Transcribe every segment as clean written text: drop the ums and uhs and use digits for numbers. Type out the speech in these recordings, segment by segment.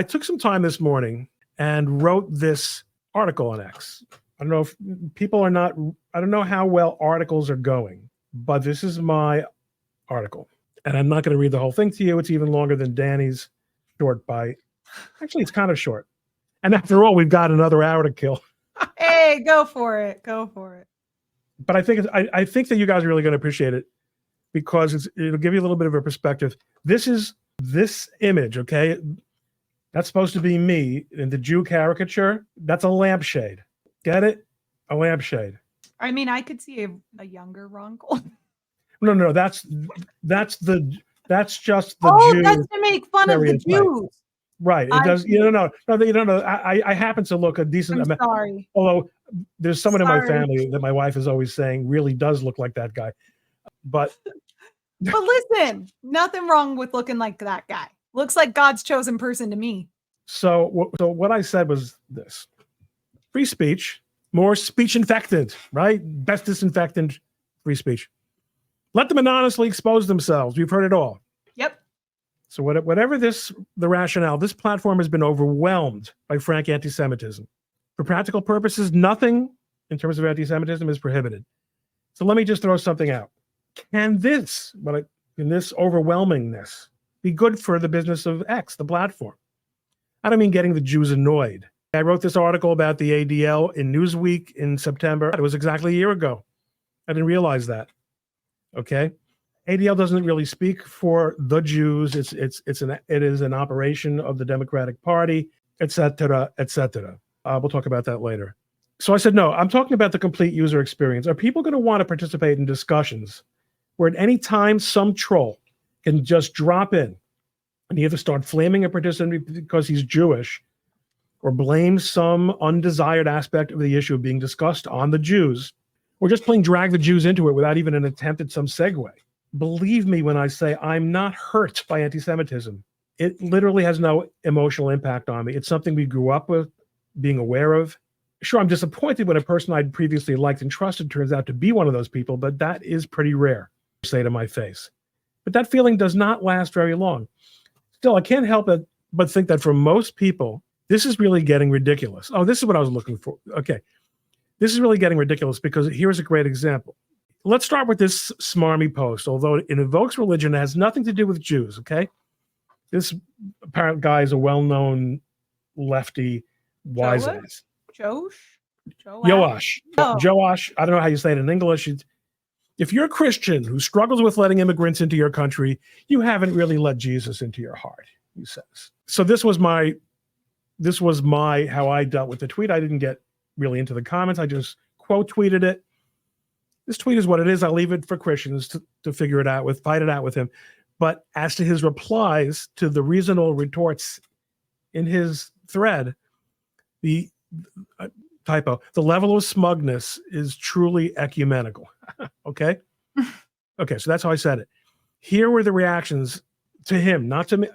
I took some time this morning and wrote this article on X. I don't know if people are not, I don't know how well articles are going, but this is my article. And I'm not going to read the whole thing to you. It's even longer than Danny's short by, actually, it's kind of short. And after all, we've got another hour to kill. Hey, go for it. Go for it. But I think that you guys are really going to appreciate it because it'll give you a little bit of a perspective. This is this image, okay? That's supposed to be me in the Jew caricature. That's a lampshade. Get it? A lampshade. I mean, I could see a younger Ron Coleman. No, that's just the Jew. That's to make fun of the Jews. Right. It does. You don't know. I happen to look a decent amount. Sorry. Although there's someone in my family that my wife is always saying really does look like that guy. But listen, nothing wrong with looking like that guy. Looks like God's chosen person to me. So what I said was this: free speech, more speech infected, right? Best disinfectant, free speech. Let them anonymously expose themselves. We've heard it all. Yep. So whatever the rationale, this platform has been overwhelmed by frank anti-Semitism. For practical purposes, nothing in terms of anti-Semitism is prohibited. So let me just throw something out. Can this, in this overwhelmingness, be good for the business of X, the platform? I don't mean getting the Jews annoyed. I wrote this article about the ADL in Newsweek in September. It was exactly a year ago. I didn't realize that. Okay. ADL doesn't really speak for the Jews. It is an operation of the Democratic Party, et cetera, et cetera. We'll talk about that later. So I said, no, I'm talking about the complete user experience. Are people going to want to participate in discussions where at any time some troll can just drop in and either start flaming a participant because he's Jewish or blame some undesired aspect of the issue being discussed on the Jews, or just plain drag the Jews into it without even an attempt at some segue? Believe me when I say I'm not hurt by anti-Semitism. It literally has no emotional impact on me. It's something we grew up with, being aware of. Sure, I'm disappointed when a person I'd previously liked and trusted turns out to be one of those people, but that is pretty rare, say to my face. But that feeling does not last very long. Still, I can't help it but think that for most people, this is really getting ridiculous. Oh, this is what I was looking for. Okay. This is really getting ridiculous because here's a great example. Let's start with this smarmy post. Although it invokes religion, it has nothing to do with Jews, okay? This apparent guy is a well-known lefty wise ass. Joash. Joash. I don't know how you say it in English. If you're a Christian who struggles with letting immigrants into your country, you haven't really let Jesus into your heart, he says. So this was my how I dealt with the tweet. I didn't get really into the comments. I just quote tweeted it. This tweet is what it is. I'll leave it for Christians to figure it out fight it out with him. But as to his replies to the reasonable retorts in his thread, the typo, the level of smugness is truly ecumenical. Okay? Okay, so that's how I said it. Here were the reactions to him, not to me.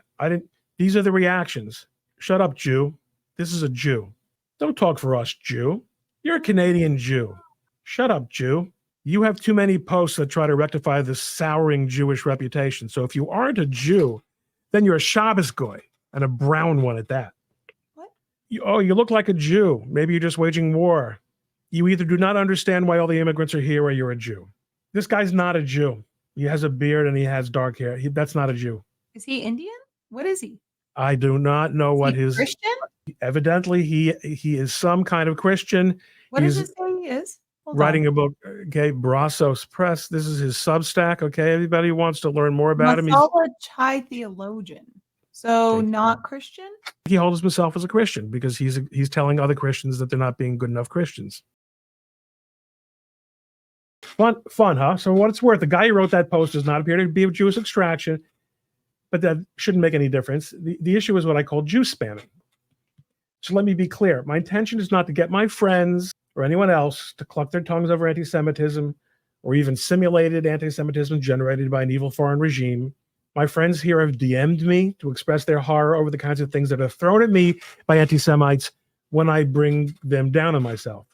These are the reactions. Shut up, Jew. This is a Jew. Don't talk for us, Jew. You're a Canadian Jew. Shut up, Jew. You have too many posts that try to rectify this souring Jewish reputation. So if you aren't a Jew, then you're a Shabbos goy, and a brown one at that. What? You look like a Jew. Maybe you're just waging war. You either do not understand why all the immigrants are here or you're a Jew. This guy's not a Jew. He has a beard and he has dark hair. That's not a Jew. Is he Indian? What is he? I do not know what his... Christian? Evidently, he is some kind of Christian. What does it say he is? Writing a book, okay, Brazos Press. This is his Substack, okay? Everybody who wants to learn more about him. He's a Chai theologian. So okay. Not Christian? He holds himself as a Christian because he's telling other Christians that they're not being good enough Christians. Fun, huh? So what it's worth, the guy who wrote that post does not appear to be of Jewish extraction, but that shouldn't make any difference. The issue is what I call Jew spamming. So let me be clear. My intention is not to get my friends or anyone else to cluck their tongues over anti-Semitism or even simulated anti-Semitism generated by an evil foreign regime. My friends here have DM'd me to express their horror over the kinds of things that are thrown at me by anti-Semites when I bring them down on myself.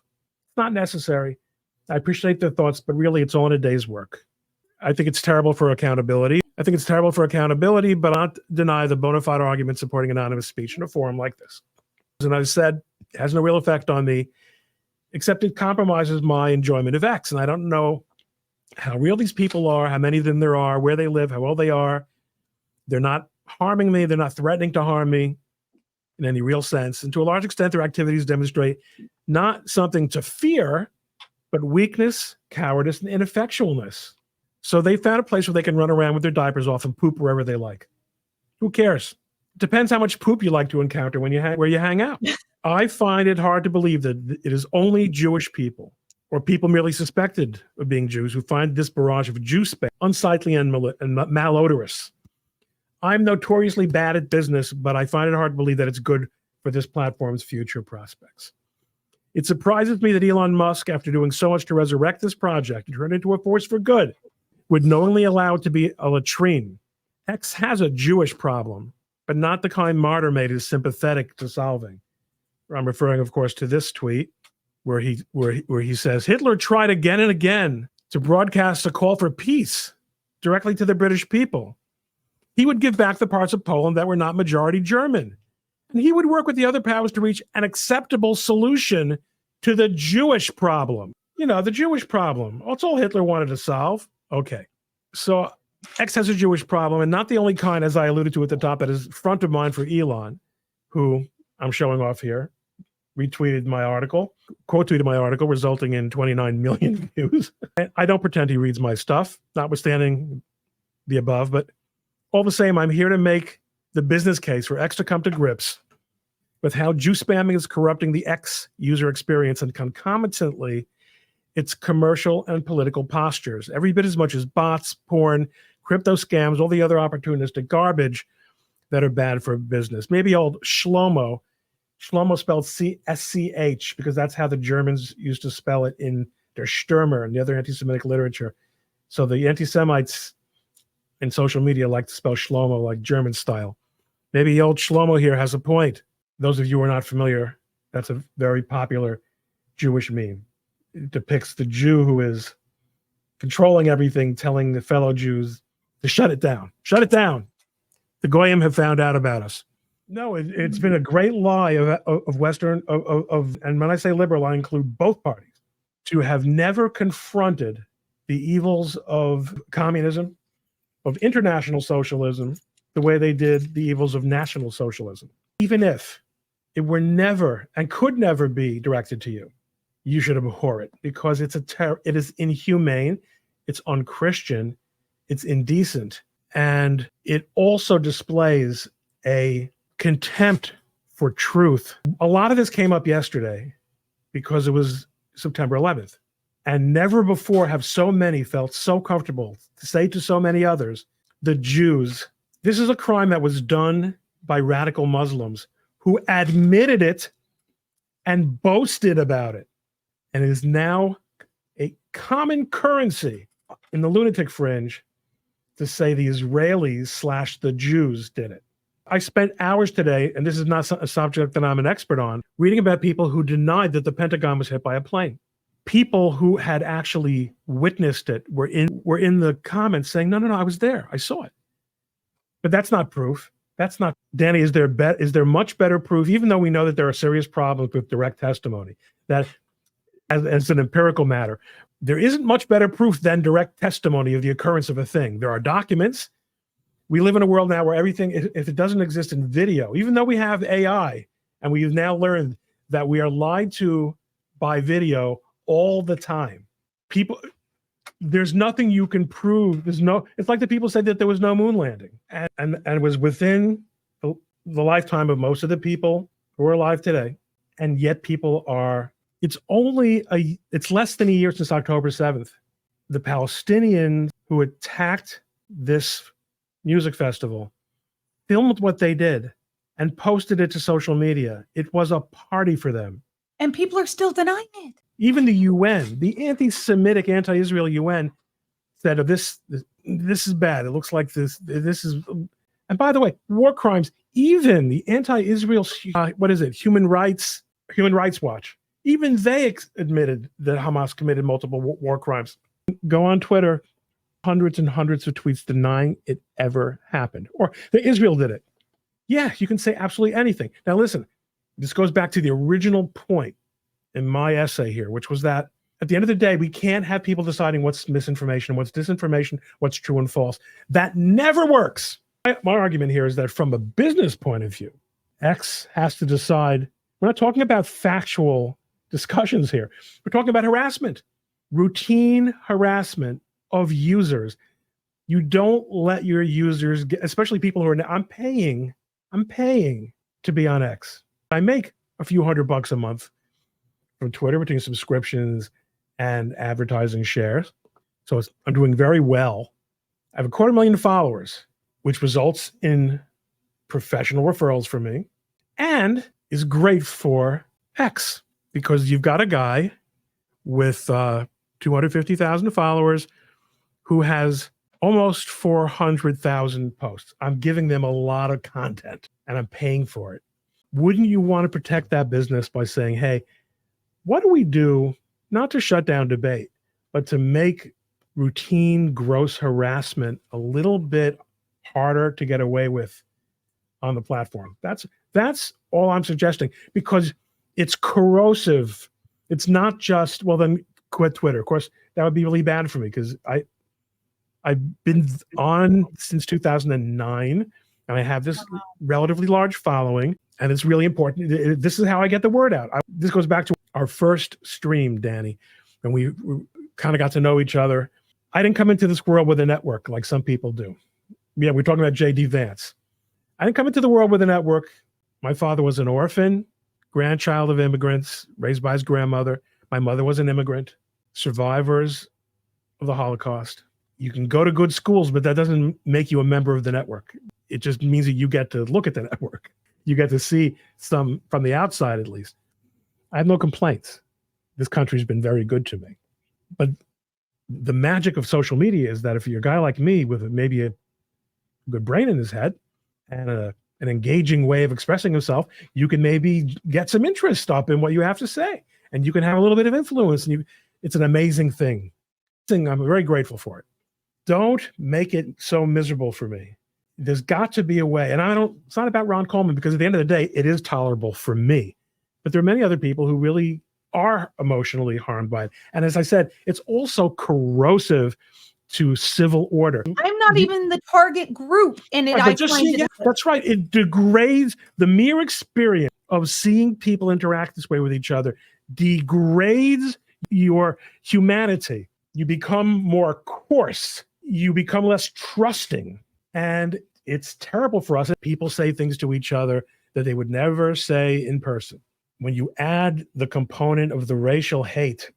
It's not necessary. I appreciate their thoughts, but really it's all in a day's work. I think it's terrible for accountability. I think it's terrible for accountability, but I don't deny the bona fide argument supporting anonymous speech in a forum like this. And I said, it has no real effect on me, except it compromises my enjoyment of X. And I don't know how real these people are, how many of them there are, where they live, how old they are. They're not harming me. They're not threatening to harm me in any real sense. And to a large extent, their activities demonstrate not something to fear, but weakness, cowardice, and ineffectualness. So they found a place where they can run around with their diapers off and poop wherever they like. Who cares? Depends how much poop you like to encounter when where you hang out. I find it hard to believe that it is only Jewish people or people merely suspected of being Jews who find this barrage of Jew spam unsightly and malodorous. I'm notoriously bad at business, but I find it hard to believe that it's good for this platform's future prospects. It surprises me that Elon Musk, after doing so much to resurrect this project and turn it into a force for good, would knowingly allow it to be a latrine. X has a Jewish problem, but not the kind Martyr made is sympathetic to solving. I'm referring, of course, to this tweet where he says, Hitler tried again and again to broadcast a call for peace directly to the British people. He would give back the parts of Poland that were not majority German. And he would work with the other powers to reach an acceptable solution to the Jewish problem. You know, the Jewish problem. That's all Hitler wanted to solve. Okay. So X has a Jewish problem, and not the only kind, as I alluded to at the top, that is front of mind for Elon, who I'm showing off here, retweeted my article, quote tweeted my article, resulting in 29 million views. I don't pretend he reads my stuff, notwithstanding the above, but all the same, I'm here to make the business case for X to come to grips with how Jew spamming is corrupting the X user experience and concomitantly its commercial and political postures, every bit as much as bots, porn, crypto scams, all the other opportunistic garbage that are bad for business. Maybe old Shlomo spelled SCH, because that's how the Germans used to spell it in their Stürmer and the other anti-Semitic literature. So the anti-Semites in social media like to spell Shlomo like German style. Maybe old Shlomo here has a point. Those of you who are not familiar, that's a very popular Jewish meme. It depicts the Jew who is controlling everything, telling the fellow Jews to shut it down. Shut it down. The Goyim have found out about us. No, it's been a great lie of Western, and when I say liberal, I include both parties, to have never confronted the evils of communism, of international socialism, the way they did the evils of national socialism. Even if it were never and could never be directed to you, you should abhor it, because it is inhumane, it's unchristian, it's indecent, and it also displays a contempt for truth. A lot of this came up yesterday because it was September 11th. And never before have so many felt so comfortable to say to so many others, the Jews, this is a crime that was done by radical Muslims who admitted it and boasted about it. And it is now a common currency in the lunatic fringe to say the Israelis / the Jews did it. I spent hours today, and this is not a subject that I'm an expert on, reading about people who denied that the Pentagon was hit by a plane. People who had actually witnessed it were in the comments saying, no, I was there. I saw it. But that's not proof. That's not, Danny, is there much better proof, even though we know that there are serious problems with direct testimony, that as an empirical matter, there isn't much better proof than direct testimony of the occurrence of a thing. There are documents. We live in a world now where everything, if it doesn't exist in video, even though we have AI, and we've now learned that we are lied to by video all the time. There's nothing you can prove. It's like the people said that there was no moon landing. And it was within the lifetime of most of the people who are alive today. And yet it's less than a year since October 7th. The Palestinians who attacked this music festival filmed what they did and posted it to social media. It was a party for them. And people are still denying it. Even the UN, the anti-Semitic, anti-Israel UN said, this is bad. It looks like this is, and by the way, war crimes, even the anti-Israel, Human Rights Watch, even they admitted that Hamas committed multiple war crimes. Go on Twitter hundreds and hundreds of tweets denying it ever happened, or that Israel did it. Yeah, you can say absolutely anything. Now, listen, this goes back to the original point in my essay here, which was that at the end of the day, we can't have people deciding what's misinformation, what's disinformation, what's true and false. That never works. My argument here is that from a business point of view, X has to decide. We're not talking about factual discussions here. We're talking about harassment, routine harassment of users. You don't let your users get, especially people who are, I'm paying to be on X. I make a few $100 a month from Twitter between subscriptions and advertising shares. So I'm doing very well. I have 250,000 followers, which results in professional referrals for me and is great for X because you've got a guy with 250,000 followers who has almost 400,000 posts. I'm giving them a lot of content and I'm paying for it. Wouldn't you want to protect that business by saying, hey, what do we do not to shut down debate, but to make routine gross harassment a little bit harder to get away with on the platform? That's all I'm suggesting, because it's corrosive. It's not just, well, then quit Twitter. Of course, that would be really bad for me because I've been on since 2009 and I have this relatively large following, and it's really important. This is how I get the word out. This goes back to our first stream, Danny, and we kind of got to know each other. I didn't come into this world with a network like some people do. Yeah, we're talking about J.D. Vance. I didn't come into the world with a network. My father was an orphan, grandchild of immigrants, raised by his grandmother. My mother was an immigrant, survivors of the Holocaust. You can go to good schools, but that doesn't make you a member of the network. It just means that you get to look at the network. You get to see some from the outside, at least. I have no complaints. This country's been very good to me. But the magic of social media is that if you're a guy like me with maybe a good brain in his head and an engaging way of expressing himself, you can maybe get some interest up in what you have to say, and you can have a little bit of influence. And it's an amazing thing. I'm very grateful for it. Don't make it so miserable for me. There's got to be a way. And it's not about Ron Coleman, because at the end of the day, it is tolerable for me. But there are many other people who really are emotionally harmed by it. And as I said, it's also corrosive to civil order. I'm not even the target group in it. Right, that's right. It degrades the mere experience of seeing people interact this way with each other, degrades your humanity. You become more coarse. You become less trusting. And it's terrible for us. People say things to each other that they would never say in person. When you add the component of the racial hate,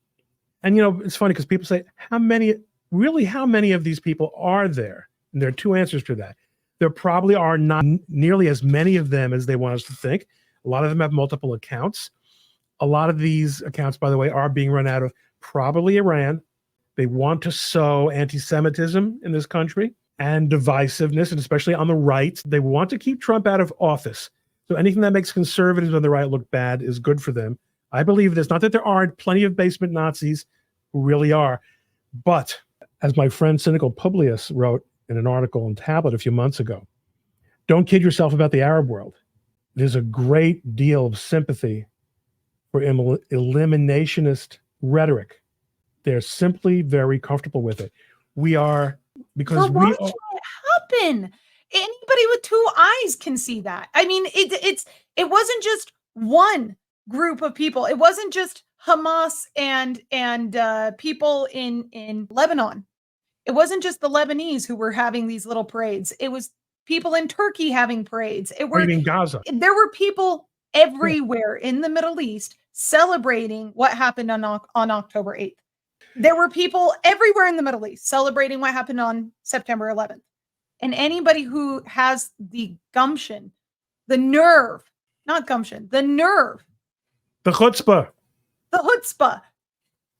and it's funny because people say, how many of these people are there? And there are two answers to that. There probably are not nearly as many of them as they want us to think. A lot of them have multiple accounts. A lot of these accounts, by the way, are being run out of probably Iran. They want to sow anti-Semitism in this country and divisiveness, and especially on the right. They want to keep Trump out of office. So anything that makes conservatives on the right look bad is good for them. I believe this. Not that there aren't plenty of basement Nazis who really are, but as my friend Cynical Publius wrote in an article in Tablet a few months ago, don't kid yourself about the Arab world. There's a great deal of sympathy for eliminationist rhetoric. They're simply very comfortable with it. Because why should it happen? Anybody with two eyes can see that. I mean, it wasn't just one group of people. It wasn't just Hamas and people in Lebanon. It wasn't just the Lebanese who were having these little parades. It was people in Turkey having parades. In Gaza. There were people everywhere in the Middle East celebrating what happened on October 8th. There were people everywhere in the Middle East celebrating what happened on September 11th. And anybody who has the gumption, the nerve, not gumption, the nerve, the chutzpah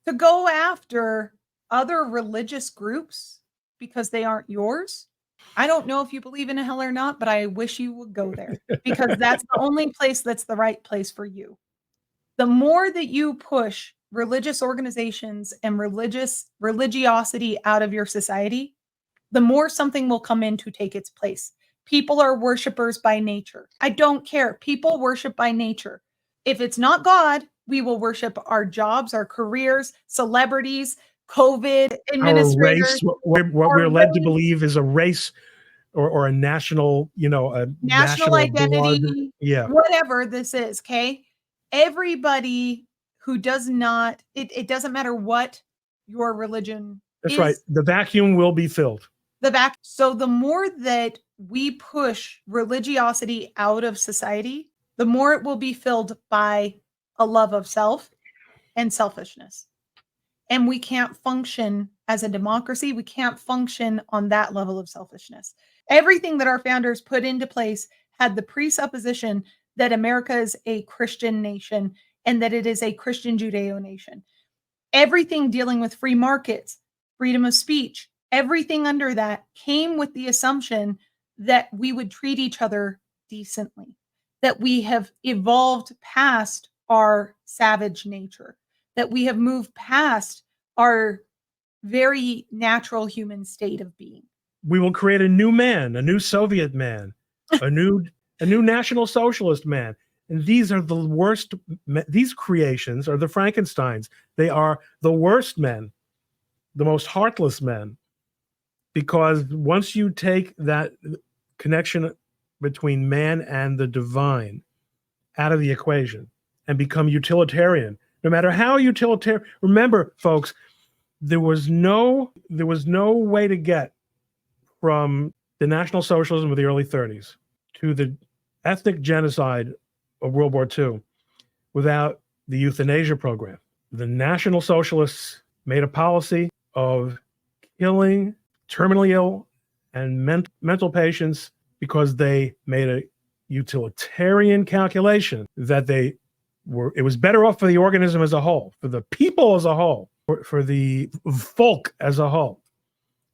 to go after other religious groups because they aren't yours. I don't know if you believe in a hell or not, but I wish you would go there, because that's the only place that's the right place for you. The more that you push religious organizations and religiosity out of your society, the more something will come in to take its place. People are worshipers by nature. I don't care. People worship by nature. If it's not God, we will worship our jobs, our careers, celebrities, COVID Our administrators, race, what we're our led to race, believe is a race or a national, a national national blood. identity, Yeah, whatever this is, okay? Everybody who does not, it doesn't matter what your religion that's right. is, The vacuum will be filled. so the more that we push religiosity out of society, the more it will be filled by a love of self and selfishness. And we can't function as a democracy. We can't function on that level of selfishness. Everything that our founders put into place had the presupposition that America is a Christian nation and that it is a Christian Judeo nation. Everything dealing with free markets, freedom of speech, everything under that came with the assumption that we would treat each other decently, that we have evolved past our savage nature, that we have moved past our very natural human state of being. We will create a new man, a new Soviet man, a new National Socialist man. And these are the worst. These creations are the Frankensteins. They are the worst men, the most heartless men, because once you take that connection between man and the divine out of the equation and become utilitarian, no matter how utilitarian. Remember, folks, there was no way to get from the National Socialism of the early 30s to the ethnic genocide of World War II without the euthanasia program. The National Socialists made a policy of killing terminally ill and mental patients because they made a utilitarian calculation that it was better off for the organism as a whole, for the people as a whole, for the folk as a whole,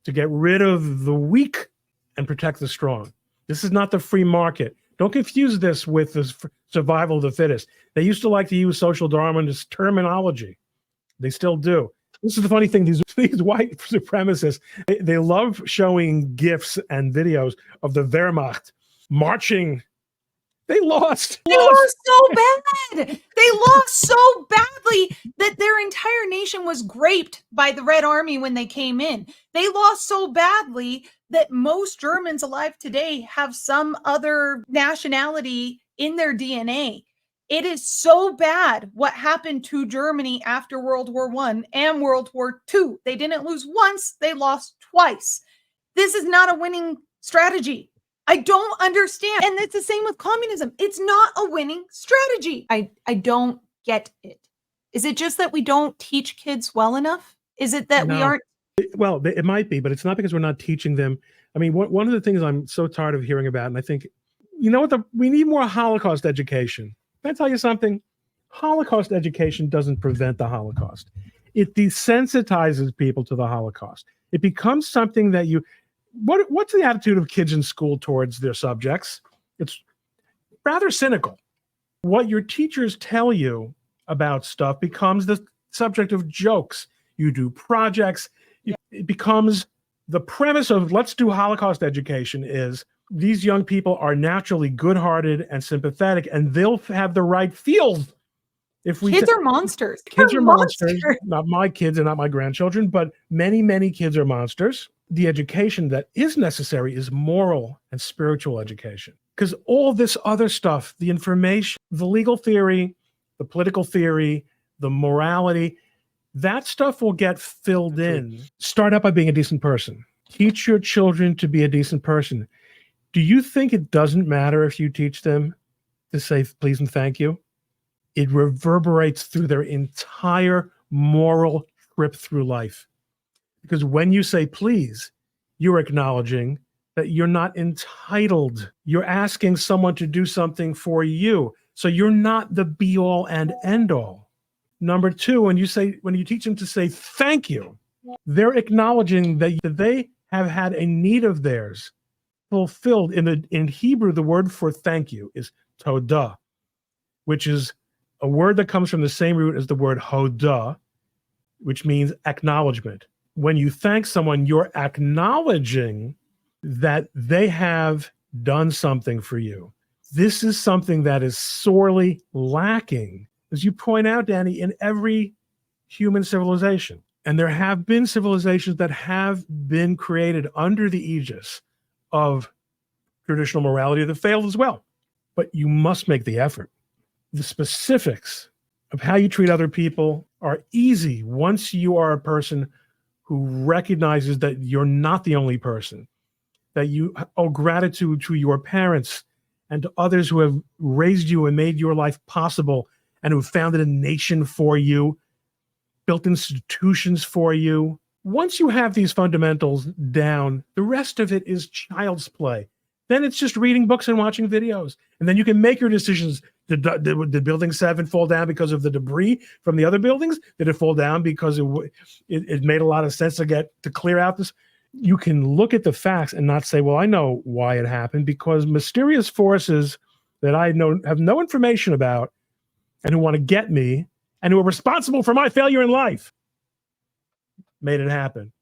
to get rid of the weak and protect the strong. This is not the free market. Don't confuse this with the survival of the fittest. They used to like to use social Darwinist terminology. They still do. This is the funny thing. These white supremacists, they love showing GIFs and videos of the Wehrmacht marching. They lost. They lost so bad. They lost so badly that their entire nation was graped by the Red Army when they came in. They lost so badly that most Germans alive today have some other nationality in their DNA. It is so bad what happened to Germany after World War I and World War II. They didn't lose once, they lost twice. This is not a winning strategy. I don't understand. And it's the same with communism. It's not a winning strategy. I don't get it. Is it just that we don't teach kids well enough? Is it that we aren't? Well, it might be, but it's not because we're not teaching them. I mean, one of the things I'm so tired of hearing about, and I think, we need more Holocaust education. Can I tell you something? Holocaust education doesn't prevent the Holocaust. It desensitizes people to the Holocaust. It becomes something that what's the attitude of kids in school towards their subjects? It's rather cynical. What your teachers tell you about stuff becomes the subject of jokes. You do projects. It becomes the premise of let's do Holocaust education is these young people are naturally good-hearted and sympathetic, and they'll have the right field. Kids are monsters. Kids are monsters. Not my kids and not my grandchildren, but many, many kids are monsters. The education that is necessary is moral and spiritual education. Because all this other stuff, the information, the legal theory, the political theory, the morality, that stuff will get filled in. Start out by being a decent person. Teach your children to be a decent person. Do you think it doesn't matter if you teach them to say please and thank you? It reverberates through their entire moral trip through life. Because when you say please, you're acknowledging that you're not entitled. You're asking someone to do something for you. So you're not the be all and end all. Number two, when you teach them to say thank you, they're acknowledging that they have had a need of theirs fulfilled. In Hebrew, the word for thank you is todah, which is a word that comes from the same root as the word hodah, which means acknowledgement. when you thank someone, you're acknowledging that they have done something for you. This is something that is sorely lacking, as you point out, Danny, in every human civilization. And there have been civilizations that have been created under the aegis of traditional morality that failed as well. But you must make the effort. The specifics of how you treat other people are easy once you are a person who recognizes that you're not the only person, that you owe gratitude to your parents and to others who have raised you and made your life possible and who founded a nation for you, built institutions for you. Once you have these fundamentals down, the rest of it is child's play. Then it's just reading books and watching videos. And then you can make your decisions. Did building 7 fall down because of the debris from the other buildings? Did it fall down because it made a lot of sense to clear out this? You can look at the facts and not say, well, I know why it happened, because mysterious forces that I have no information about and who want to get me and who are responsible for my failure in life made it happen.